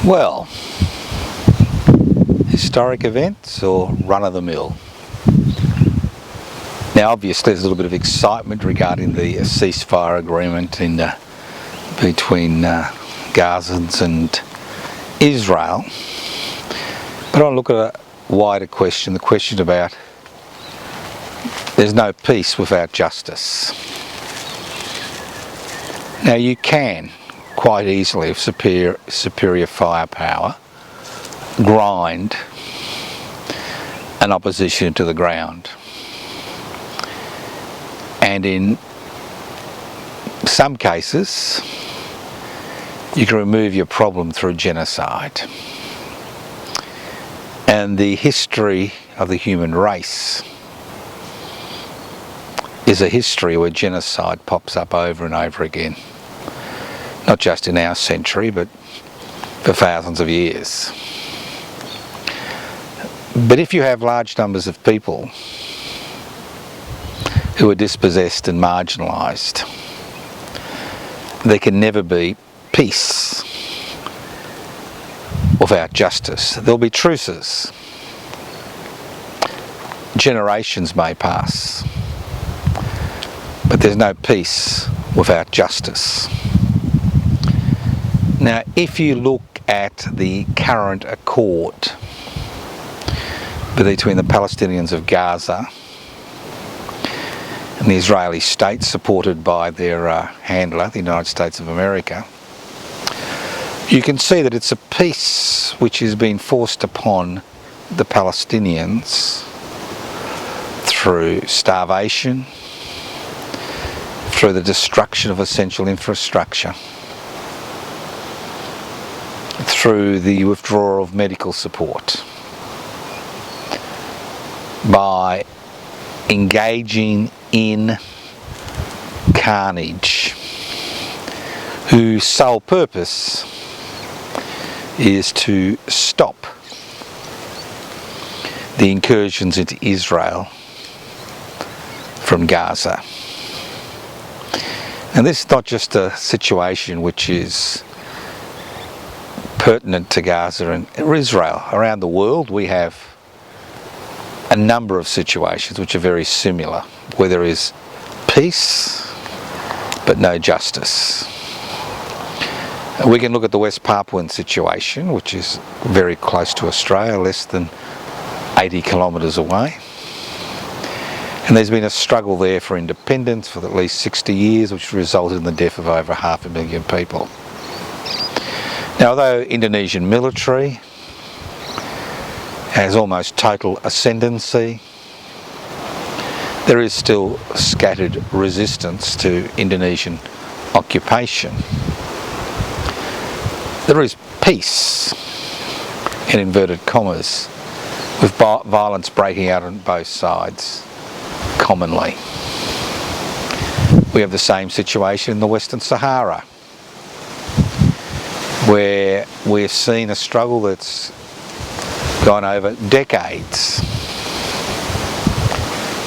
Well, historic events or run-of-the-mill? Now obviously there's a little bit of excitement regarding the ceasefire agreement between Gazans and Israel, but I want to look at a wider question, the question about there's no peace without justice. Now you can quite easily, with superior firepower, grind an opposition to the ground, and in some cases you can remove your problem through genocide. And the history of the human race is a history where genocide pops up over and over again, not just in our century but for thousands of years. But if you have large numbers of people who are dispossessed and marginalised, there can never be peace without justice. There'll be truces. Generations may pass, but there's no peace without justice. Now, if you look at the current accord between the Palestinians of Gaza and the Israeli state, supported by their handler, the United States of America, you can see that it's a peace which is being forced upon the Palestinians through starvation, through the destruction of essential infrastructure, through the withdrawal of medical support, by engaging in carnage, whose sole purpose is to stop the incursions into Israel from Gaza. And this is not just a situation which is pertinent to Gaza and Israel. Around the world we have a number of situations which are very similar, where there is peace but no justice. We can look at the West Papuan situation, which is very close to Australia, less than 80 kilometres away. And there's been a struggle there for independence for at least 60 years, which resulted in the death of over 500,000 people. Now, although Indonesian military has almost total ascendancy, there is still scattered resistance to Indonesian occupation. There is peace, in inverted commas, with violence breaking out on both sides commonly. We have the same situation in the Western Sahara, where we've seen a struggle that's gone over decades,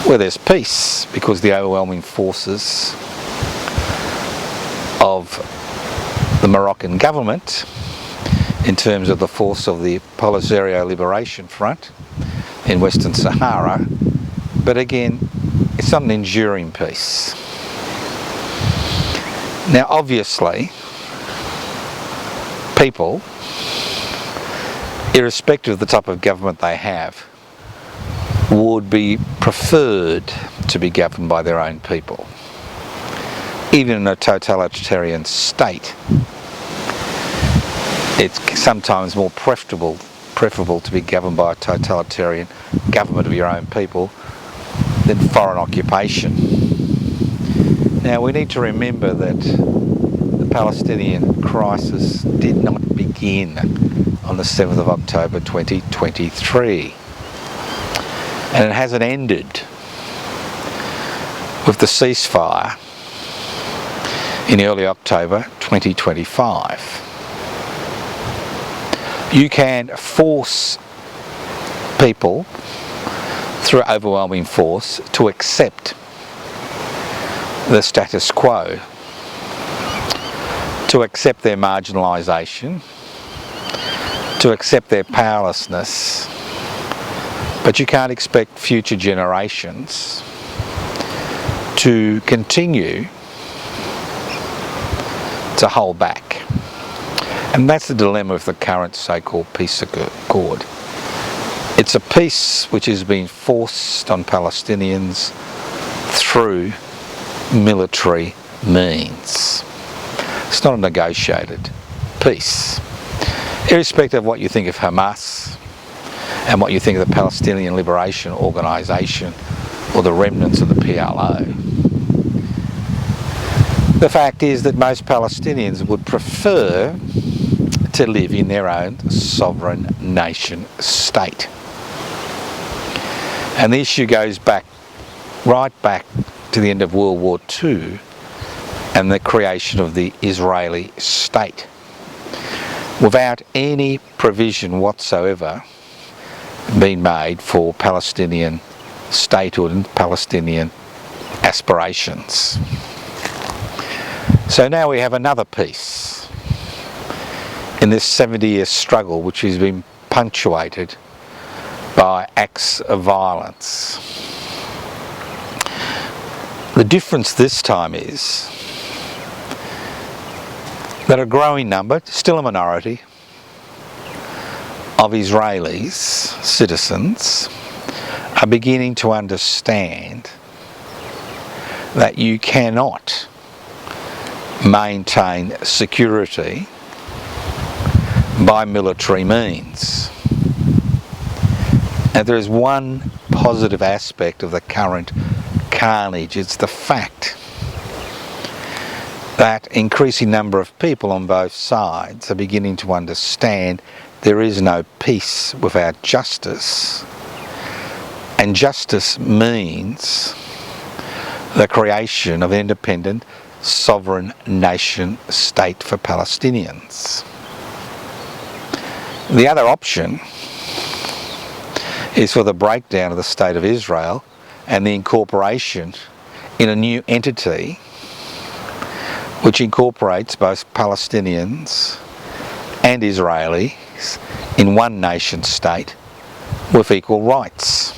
where there's peace because the overwhelming forces of the Moroccan government, in terms of the force of the Polisario Liberation Front in Western Sahara, but again, it's not an enduring peace. Now obviously, people, irrespective of the type of government they have, would be preferred to be governed by their own people. Even in a totalitarian state, it's sometimes more preferable to be governed by a totalitarian government of your own people than foreign occupation. Now we need to remember that the Palestinian crisis did not begin on the 7th of October 2023, and it hasn't ended with the ceasefire in early October 2025. You can force people through overwhelming force to accept the status quo, to accept their marginalisation, to accept their powerlessness, but you can't expect future generations to continue to hold back. And that's the dilemma of the current so-called peace accord. It's a peace which is being forced on Palestinians through military means. It's not a negotiated peace. Irrespective of what you think of Hamas and what you think of the Palestinian Liberation Organisation or the remnants of the PLO, the fact is that most Palestinians would prefer to live in their own sovereign nation state. And the issue goes back, right back to the end of World War II and the creation of the Israeli state, without any provision whatsoever being made for Palestinian statehood and Palestinian aspirations. So now we have another peace in this 70-year struggle, which has been punctuated by acts of violence. The difference this time is that a growing number, still a minority, of Israelis, citizens, are beginning to understand that you cannot maintain security by military means. And there is one positive aspect of the current carnage. It's the fact that increasing number of people on both sides are beginning to understand there is no peace without justice, and justice means the creation of an independent sovereign nation state for Palestinians. The other option is for the breakdown of the State of Israel and the incorporation in a new entity which incorporates both Palestinians and Israelis in one nation state with equal rights.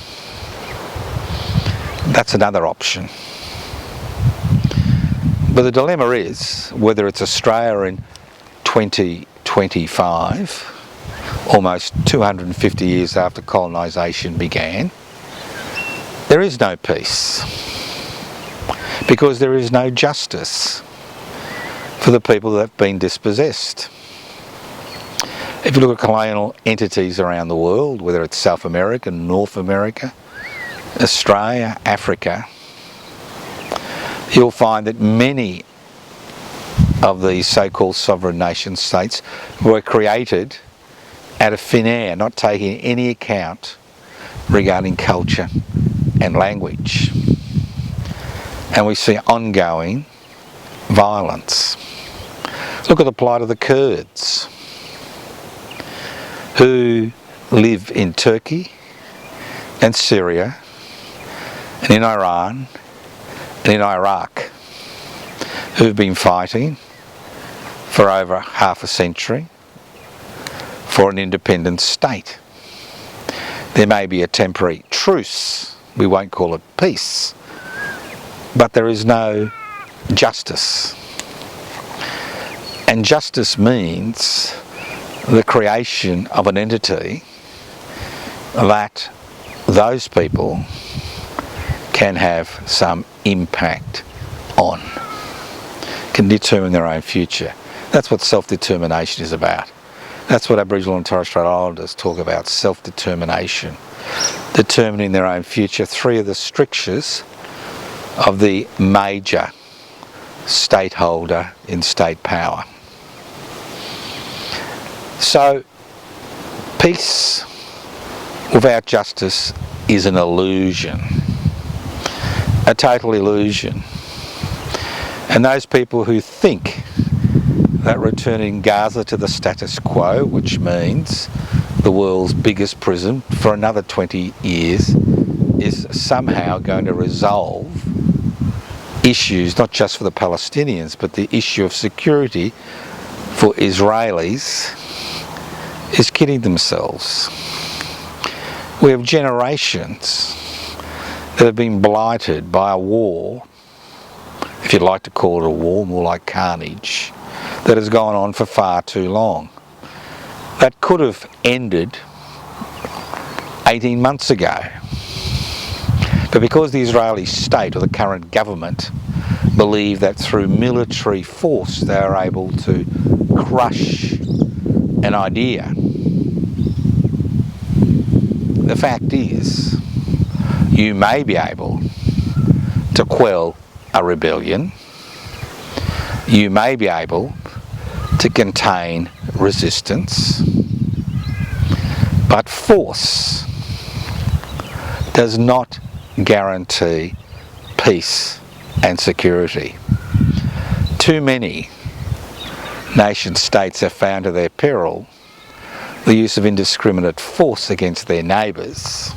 That's another option. But the dilemma is whether it's Australia in 2025, almost 250 years after colonisation began, there is no peace because there is no justice for the people that have been dispossessed. If you look at colonial entities around the world, whether it's South America, North America, Australia, Africa, you'll find that many of these so-called sovereign nation states were created out of thin air, not taking any account regarding culture and language. And we see ongoing violence. Look at the plight of the Kurds, who live in Turkey and Syria and in Iran and in Iraq, who've been fighting for over half a century for an independent state. There may be a temporary truce, we won't call it peace, but there is no justice. And justice means the creation of an entity that those people can have some impact on, can determine their own future. That's what self-determination is about. That's what Aboriginal and Torres Strait Islanders talk about, self-determination, determining their own future. Three of the strictures of the major stateholder in state power. So, peace without justice is an illusion, a total illusion. And those people who think that returning Gaza to the status quo, which means the world's biggest prison for another 20 years, is somehow going to resolve issues, not just for the Palestinians, but the issue of security for Israelis is kidding themselves. We have generations that have been blighted by a war, if you'd like to call it a war, more like carnage, that has gone on for far too long. That could have ended 18 months ago. But because the Israeli state or the current government believe that through military force they are able to crush an idea, the fact is you may be able to quell a rebellion, you may be able to contain resistance, but force does not guarantee peace and security. Too many nation states have found to their peril the use of indiscriminate force against their neighbours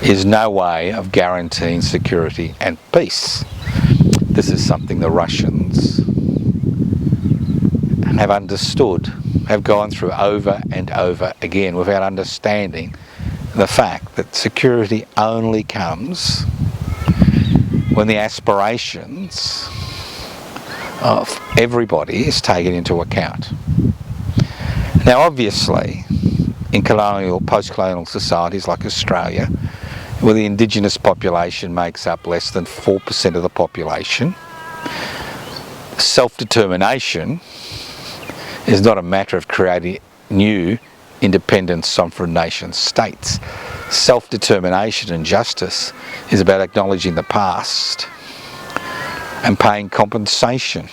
is no way of guaranteeing security and peace. This is something the Russians have understood, have gone through over and over again without understanding the fact that security only comes when the aspirations of everybody is taken into account. Now obviously, in colonial, post-colonial societies like Australia, where the indigenous population makes up less than 4% of the population, self-determination is not a matter of creating new independent sovereign nation states. Self-determination and justice is about acknowledging the past and paying compensation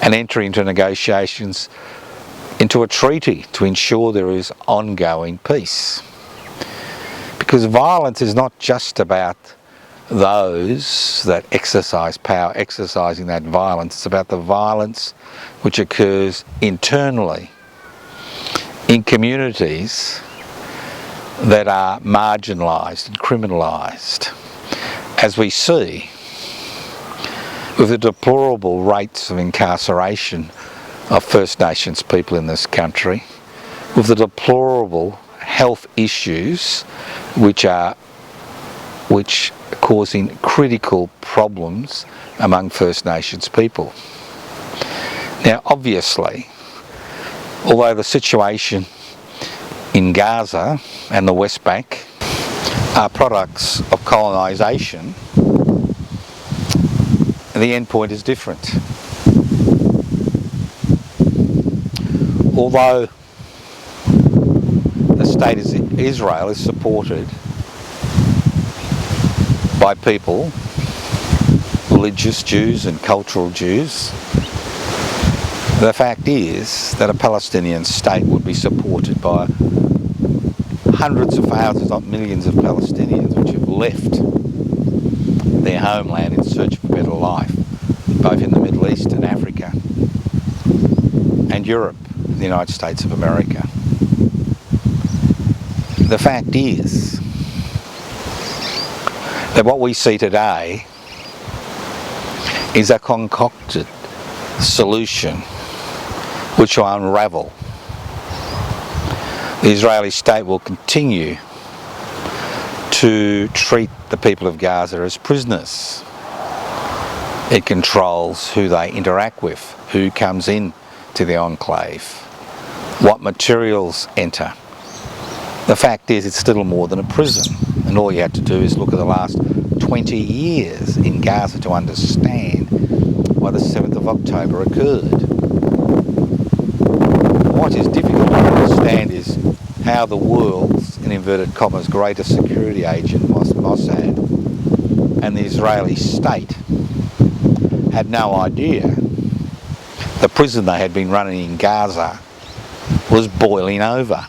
and entering into negotiations, into a treaty to ensure there is ongoing peace. Because violence is not just about those that exercise power exercising that violence, it's about the violence which occurs internally in communities that are marginalised and criminalised, as we see with the deplorable rates of incarceration of First Nations people in this country, with the deplorable health issues which are causing critical problems among First Nations people. Now obviously, although the situation in Gaza and the West Bank are products of colonisation, the end point is different. Although the state of Israel is supported by people, religious Jews and cultural Jews, the fact is that a Palestinian state would be supported by hundreds of thousands, not millions of Palestinians which have left their homeland in search of a better life, both in the Middle East and Africa and Europe, the United States of America. The fact is that what we see today is a concocted solution which will unravel. The Israeli state will continue to treat the people of Gaza as prisoners. It controls who they interact with, who comes in to the enclave, what materials enter. The fact is it's little more than a prison, and all you have to do is look at the last 20 years in Gaza to understand why the 7th of October occurred. What is difficult to understand is how the world's, in inverted commas, greatest security agent, Mossad, and the Israeli state had no idea the prison they had been running in Gaza was boiling over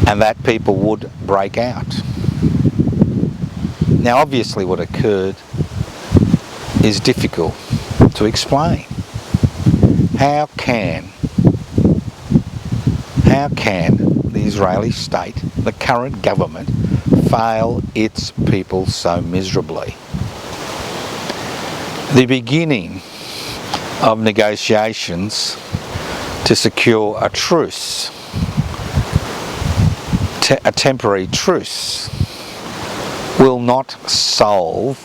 and that people would break out. Now obviously what occurred is difficult to explain. How can the Israeli state, the current government, fail its people so miserably? The beginning of negotiations to secure a truce, a temporary truce, will not solve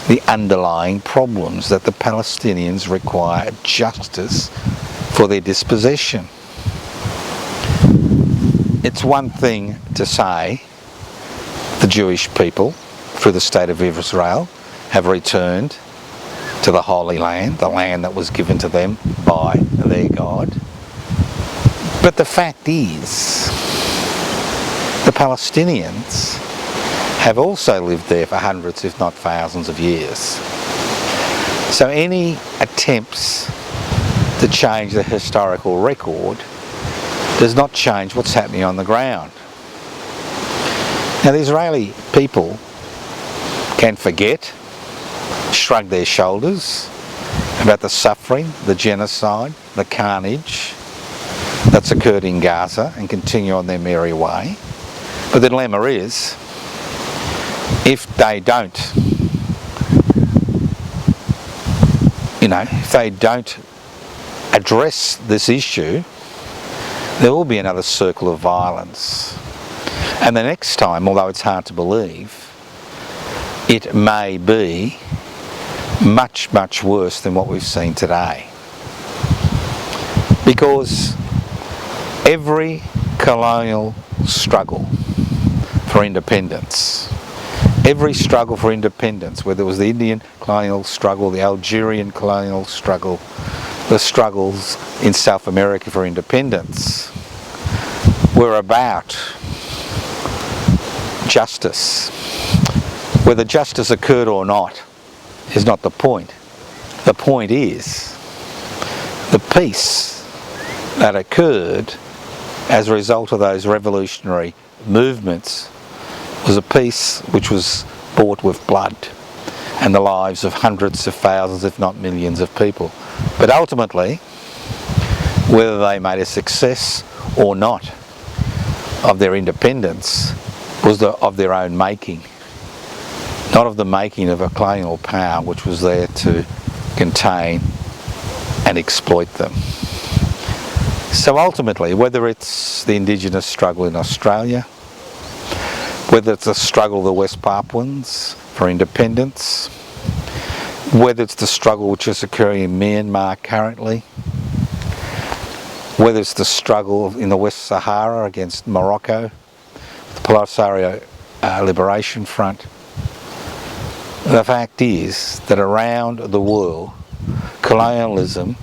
the underlying problems that the Palestinians require justice for their dispossession. It's one thing to say the Jewish people, through the State of Israel, have returned to the Holy Land, the land that was given to them by their God. But the fact is, the Palestinians have also lived there for hundreds, if not thousands of years. So any attempts to change the historical record does not change what's happening on the ground. Now, the Israeli people can forget, shrug their shoulders about the suffering, the genocide, the carnage that's occurred in Gaza and continue on their merry way. But the dilemma is, if they don't, if they don't address this issue, there will be another circle of violence. And the next time, although it's hard to believe, it may be much, much worse than what we've seen today. Because every colonial struggle for independence, every struggle for independence, whether it was the Indian colonial struggle, the Algerian colonial struggle, the struggles in South America for independence, were about justice. Whether justice occurred or not is not the point. The point is the peace that occurred as a result of those revolutionary movements was a peace which was bought with blood and the lives of hundreds of thousands, if not millions of people. But ultimately, whether they made a success or not of their independence was of their own making, not of the making of a colonial power which was there to contain and exploit them. So ultimately, whether it's the Indigenous struggle in Australia, whether it's the struggle of the West Papuans for independence, whether it's the struggle which is occurring in Myanmar currently, whether it's the struggle in the West Sahara against Morocco, the Polisario Liberation Front, the fact is that around the world, colonialism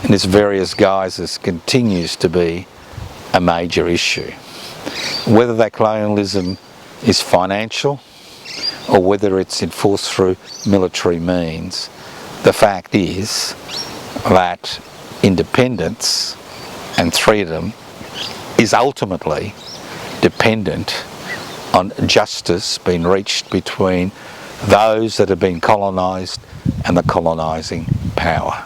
in its various guises continues to be a major issue. Whether that colonialism is financial or whether it's enforced through military means, the fact is that independence and freedom is ultimately dependent on justice being reached between those that have been colonised and the colonising power.